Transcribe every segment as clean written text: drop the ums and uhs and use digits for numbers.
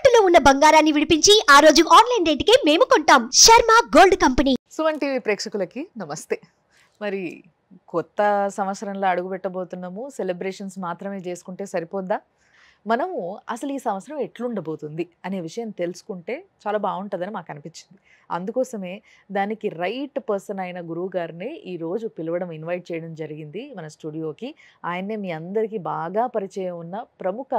తాకట్టులో ఉన్న బంగారాన్ని విడిపించి ఆ రోజు ఆన్లైన్ రేటుకే మేము కొంటాం. Sharma gold company. Suman TV ప్రేక్షకులకి నమస్తే. మరి కొత్త సంవత్సరంలో అడుగు పెట్టబోతున్నాము. సెలబ్రేషన్స్ మాత్రమే చేసుకుంటే సరిపోద్దా? మనము అసలు ఈ సంవత్సరం ఎట్లుండబోతుంది అనే విషయం తెలుసుకుంటే చాలా బాగుంటుందని మాకు అనిపించింది. అందుకోసమే దానికి రైట్ పర్సన్ అయిన గురువు గారిని ఈరోజు పిలవడం, ఇన్వైట్ చేయడం జరిగింది మన స్టూడియోకి. ఆయన్నే మీ అందరికీ బాగా పరిచయం ఉన్న ప్రముఖ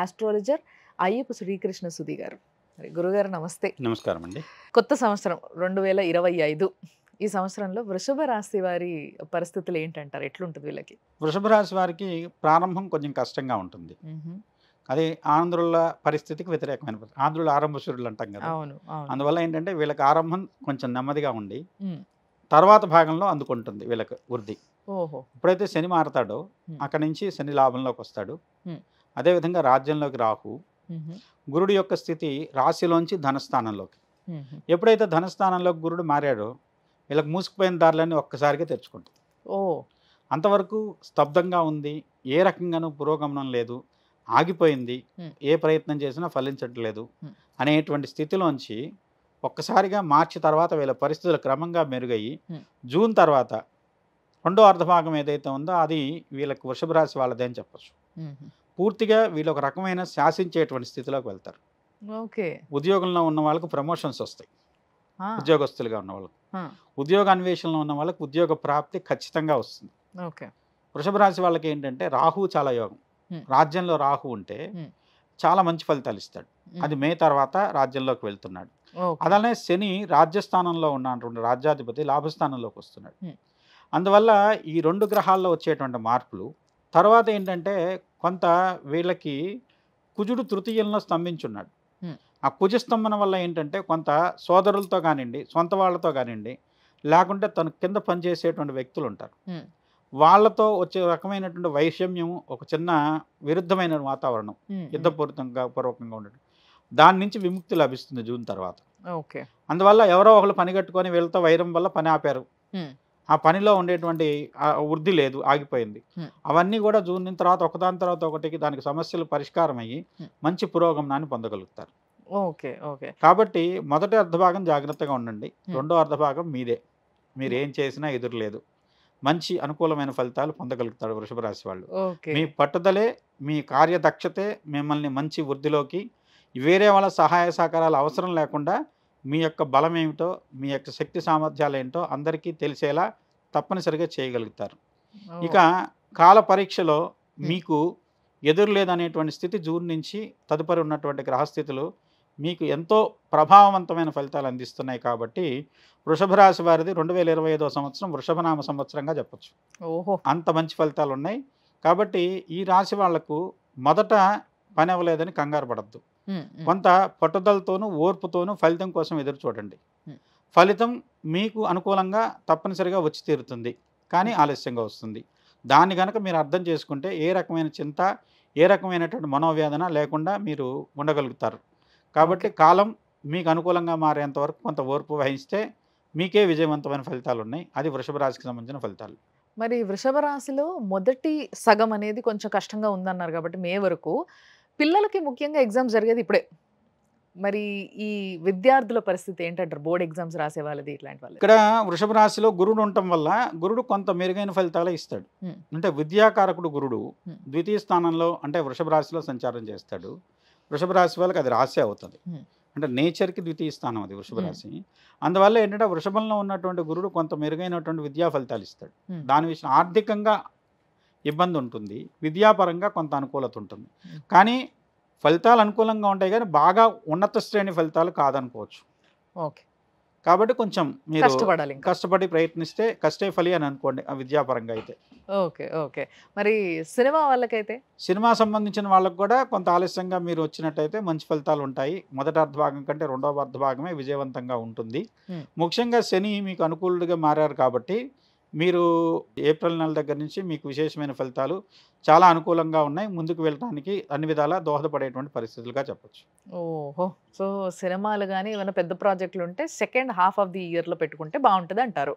ఆస్ట్రాలజర్ అయ్యప్ప శ్రీకృష్ణ సుధీ గారు. మరి గురుగారు నమస్తే. నమస్కారం అండి. కొత్త సంవత్సరం 2025. ఈ సంవత్సరంలో వృషభ రాశి వారి పరిస్థితులు ఏంటంటారు? ఎట్లుంటుంది వీళ్ళకి? వృషభ రాశి వారికి ప్రారంభం కొంచెం కష్టంగా ఉంటుంది. అదే ఆంధ్రుల పరిస్థితికి వ్యతిరేకమైన పరిస్థితి. ఆంధ్రులు ఆరంభశూరులు అంటాం కదా. అవును, అవును. అందువల్ల ఏంటంటే వీళ్ళకి ఆరంభం కొంచెం నెమ్మదిగా ఉండి తర్వాత భాగంలో అందుకుంటుంది వీళ్ళకి వృద్ధి. ఓహో. ఎప్పుడైతే శని మారతాడో అక్కడి నుంచి శని లాభంలోకి వస్తాడు. అదేవిధంగా రాజ్యంలోకి రాహు, గురుడు యొక్క స్థితి రాశిలోంచి ధనస్థానంలోకి. ఎప్పుడైతే ధనస్థానంలోకి గురుడు మారాడో వీళ్ళకి మూసుకుపోయిన దారులన్నీ ఒక్కసారిగా తెరుచుకుంటుంది. ఓ, అంతవరకు స్తబ్దంగా ఉంది, ఏ రకంగానూ పురోగమనం లేదు, ఆగిపోయింది, ఏ ప్రయత్నం చేసినా ఫలించట్లేదు అనేటువంటి స్థితిలోంచి ఒక్కసారిగా మార్చి తర్వాత వీళ్ళ పరిస్థితులు క్రమంగా మెరుగయ్యి జూన్ తర్వాత రెండో అర్ధభాగం ఏదైతే ఉందో అది వీళ్ళకి వృషభ రాశి వాళ్ళదే అని చెప్పచ్చు. పూర్తిగా వీళ్ళు ఒక రకమైన శాసించేటువంటి స్థితిలోకి వెళ్తారు. ఓకే. ఉద్యోగంలో ఉన్న వాళ్ళకు ప్రమోషన్స్ వస్తాయి. ఉద్యోగస్తులుగా ఉన్న వాళ్ళకు, ఉద్యోగ అన్వేషణలో ఉన్న వాళ్ళకి ఉద్యోగ ప్రాప్తి ఖచ్చితంగా వస్తుంది. ఓకే. వృషభ రాశి వాళ్ళకి ఏంటంటే రాహు చాలా యోగం. రాజ్యంలో రాహు ఉంటే చాలా మంచి ఫలితాలు ఇస్తాడు. అది మే తర్వాత రాజ్యంలోకి వెళ్తున్నాడు. అలానే శని రాజ్యస్థానంలో ఉన్నటువంటి రాజ్యాధిపతి లాభస్థానంలోకి వస్తున్నాడు. అందువల్ల ఈ రెండు గ్రహాల్లో వచ్చేటువంటి మార్పులు తర్వాత ఏంటంటే కొంత వీళ్ళకి కుజుడు తృతీయంలో స్తంభించున్నాడు. ఆ కుజస్తంభన వల్ల ఏంటంటే కొంత సోదరులతో కానివ్వండి, సొంత వాళ్ళతో కానివ్వండి, లేకుంటే తన కింద పనిచేసేటువంటి వ్యక్తులు ఉంటారు, వాళ్ళతో వచ్చే రకమైనటువంటి వైషమ్యం, ఒక చిన్న విరుద్ధమైన వాతావరణం, పూర్వకంగా ఉండడం, దాని నుంచి విముక్తి లభిస్తుంది జూన్ తర్వాత. ఓకే. అందువల్ల ఎవరో ఒకళ్ళు పని కట్టుకొని వీళ్ళతో వైరం వల్ల పని ఆపారు, ఆ పనిలో ఉండేటువంటి వృద్ధి లేదు, ఆగిపోయింది. అవన్నీ కూడా జూన్ తర్వాత ఒకదాని తర్వాత ఒకటికి దానికి సమస్యలు పరిష్కారం అయ్యి మంచి పురోగమనాన్ని పొందగలుగుతారు. ఓకే. ఓకే. కాబట్టి మొదటి అర్ధభాగం జాగ్రత్తగా ఉండండి, రెండో అర్ధభాగం మీదే. మీరు ఏం చేసినా ఎదురు లేదు, మంచి అనుకూలమైన ఫలితాలు పొందగలుగుతారు వృషభ రాశి వాళ్ళు. మీ పట్టుదలే, మీ కార్యదక్షతే మిమ్మల్ని మంచి వృద్ధిలోకి, వేరే వాళ్ళ సహాయ సహకారాలు అవసరం లేకుండా మీ యొక్క బలం ఏమిటో, మీ యొక్క శక్తి సామర్థ్యాలు ఏంటో అందరికీ తెలిసేలా తప్పనిసరిగా చేయగలుగుతారు. ఇక కాల పరీక్షలో మీకు ఎదురు లేదనేటువంటి స్థితి జూన్ నుంచి తదుపరి ఉన్నటువంటి గ్రహస్థితులు మీకు ఎంతో ప్రభావవంతమైన ఫలితాలు అందిస్తున్నాయి. కాబట్టి వృషభ రాశి వారిది 2025వ సంవత్సరం వృషభనామ సంవత్సరంగా చెప్పచ్చు. ఓహో, అంత మంచి ఫలితాలు ఉన్నాయి. కాబట్టి ఈ రాశి వాళ్లకు మొదట పని అవ్వలేదని కంగారు పడద్దు. కొంత పట్టుదలతోనూ ఓర్పుతోనూ ఫలితం కోసం ఎదురు చూడండి. ఫలితం మీకు అనుకూలంగా తప్పనిసరిగా వచ్చి తీరుతుంది, కానీ ఆలస్యంగా వస్తుంది. దాన్ని కనుక మీరు అర్థం చేసుకుంటే ఏ రకమైన చింత, ఏ రకమైనటువంటి మనోవేదన లేకుండా మీరు ఉండగలుగుతారు. కాబట్టి కాలం మీకు అనుకూలంగా మారేంత వరకు కొంత ఓర్పు వహిస్తే మీకే విజయవంతమైన ఫలితాలు ఉన్నాయి. అది వృషభ రాశికి సంబంధించిన ఫలితాలు. మరి వృషభ రాశిలో మొదటి సగం అనేది కొంచెం కష్టంగా ఉందన్నారు కాబట్టి మే వరకు పిల్లలకి ముఖ్యంగా ఎగ్జామ్స్ జరిగేది ఇప్పుడే. మరి ఈ విద్యార్థుల పరిస్థితి ఏంటంటారు? బోర్డ్ ఎగ్జామ్స్ రాసే వాళ్ళది, ఇట్లాంటి వాళ్ళు. ఇక్కడ వృషభ రాశిలో గురుడు ఉండటం వల్ల గురుడు కొంత మెరుగైన ఫలితాలు ఇస్తాడు. అంటే విద్యాకారకుడు గురుడు ద్వితీయ స్థానంలో అంటే వృషభ రాశిలో సంచారం చేస్తాడు. వృషభ రాశి వాళ్ళకి అది రాశి అవుతుంది, అంటే నేచర్కి ద్వితీయ స్థానం అది వృషభ రాశి. అందువల్ల ఏంటంటే వృషభంలో ఉన్నటువంటి గురుడు కొంత మెరుగైనటువంటి విద్యా ఫలితాలు ఇస్తాడు. దాని విషయం ఆర్థికంగా ఇబ్బంది ఉంటుంది, విద్యాపరంగా కొంత అనుకూలత ఉంటుంది, కానీ ఫలితాలు అనుకూలంగా ఉంటాయి, కానీ బాగా ఉన్నత శ్రేణి ఫలితాలు కాదనుకోవచ్చు. ఓకే. కాబట్టి కొంచెం మీరు కష్టపడాలి, కష్టపడి ప్రయత్నిస్తే కష్టే ఫలి అని అనుకోండి ఆ విద్యాపరంగా అయితే. ఓకే. ఓకే. మరి సినిమా వాళ్ళకైతే, సినిమా సంబంధించిన వాళ్ళకు కూడా కొంత ఆలస్యంగా మీరు వచ్చినట్టయితే మంచి ఫలితాలు ఉంటాయి. మొదటి అర్ధభాగం కంటే రెండవ అర్ధభాగమే విజయవంతంగా ఉంటుంది. ముఖ్యంగా శని మీకు అనుకూలుడిగా మారారు కాబట్టి మీరు ఏప్రిల్ నెల దగ్గర నుంచి మీకు విశేషమైన ఫలితాలు చాలా అనుకూలంగా ఉన్నాయి. ముందుకు వెళ్ళడానికి అన్ని విధాలా దోహదపడేటువంటి పరిస్థితులుగా చెప్పచ్చు. ఓహో. సో సినిమాలు కానీ ఏమైనా పెద్ద ప్రాజెక్టులు ఉంటే సెకండ్ హాఫ్ ఆఫ్ ది ఇయర్లో పెట్టుకుంటే బాగుంటుంది అంటారు.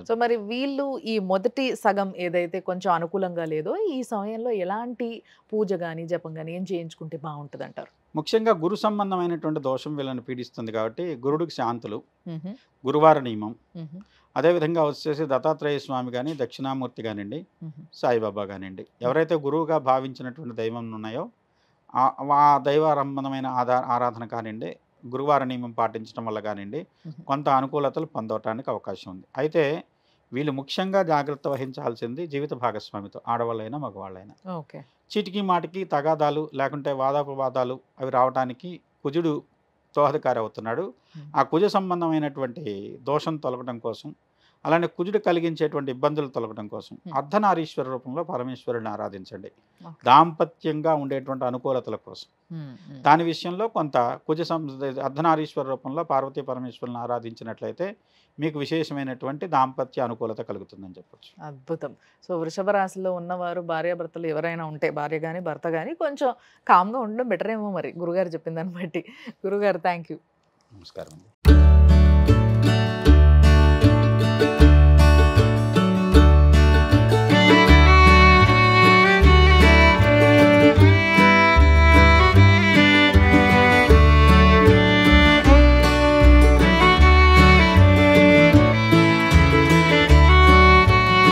సో మరి వీళ్ళు ఈ మొదటి సగం ఏదైతే కొంచెం అనుకూలంగా లేదో ఈ సమయంలో ఎలాంటి పూజ కానీ జపం కానీ ఏం చేయించుకుంటే బాగుంటుంది అంటారు? ముఖ్యంగా గురు సంబంధమైనటువంటి దోషం వీళ్ళని పీడిస్తుంది కాబట్టి గురుడికి శాంతులు, మ్హూ. గురువార నియమం, మ్హూ. అదేవిధంగా వచ్చేసి దత్తాత్రేయ స్వామి కానీ, దక్షిణామూర్తి కానివ్వండి, మ్హూ. సాయిబాబా కానివ్వండి, ఎవరైతే గురువుగా భావించినటువంటి దైవం ఉన్నాయో ఆ దైవ సంబంధమైన ఆరాధన కానివ్వండి, గురువార నియమం పాటించడం వల్ల కానివ్వండి మ్హూ. కొంత అనుకూలతలు పొందటానికి అవకాశం ఉంది. అయితే వీళ్ళు ముఖ్యంగా జాగ్రత్త వహించాల్సింది జీవిత భాగస్వామితో, ఆడవాళ్ళైనా మగవాళ్ళైనా. ఓకే. చీటికి మాటికి తగాదాలు లేకుంటే వాదాపవాదాలు అవి రావడానికి కుజుడు దోహదకారి అవుతున్నాడు. ఆ కుజ సంబంధమైనటువంటి దోషం తొలగడం కోసం, అలానే కుజుడు కలిగించేటువంటి ఇబ్బందులు తొలగడం కోసం అర్ధనారీశ్వర రూపంలో పరమేశ్వరుని ఆరాధించండి, ఓకే. దాంపత్యంగా ఉండేటువంటి అనుకూలతల కోసం. మ్, మ్. దాని విషయంలో కొంత అర్ధనారీశ్వర రూపంలో పార్వతీ పరమేశ్వరుని ఆరాధించినట్లయితే మీకు విశేషమైనటువంటి దాంపత్య అనుకూలత కలుగుతుందని చెప్పొచ్చు. అద్భుతం. సో వృషభ రాశిలో ఉన్నవారు భార్యాభర్తలు ఎవరైనా ఉంటే, భార్య కానీ భర్త కానీ కొంచెం కామ్గా ఉండడం బెటర్ ఏమో మరి, గురుగారు చెప్పిన దాన్ని బట్టి. గురుగారు థ్యాంక్ యూ. నమస్కారం అండి.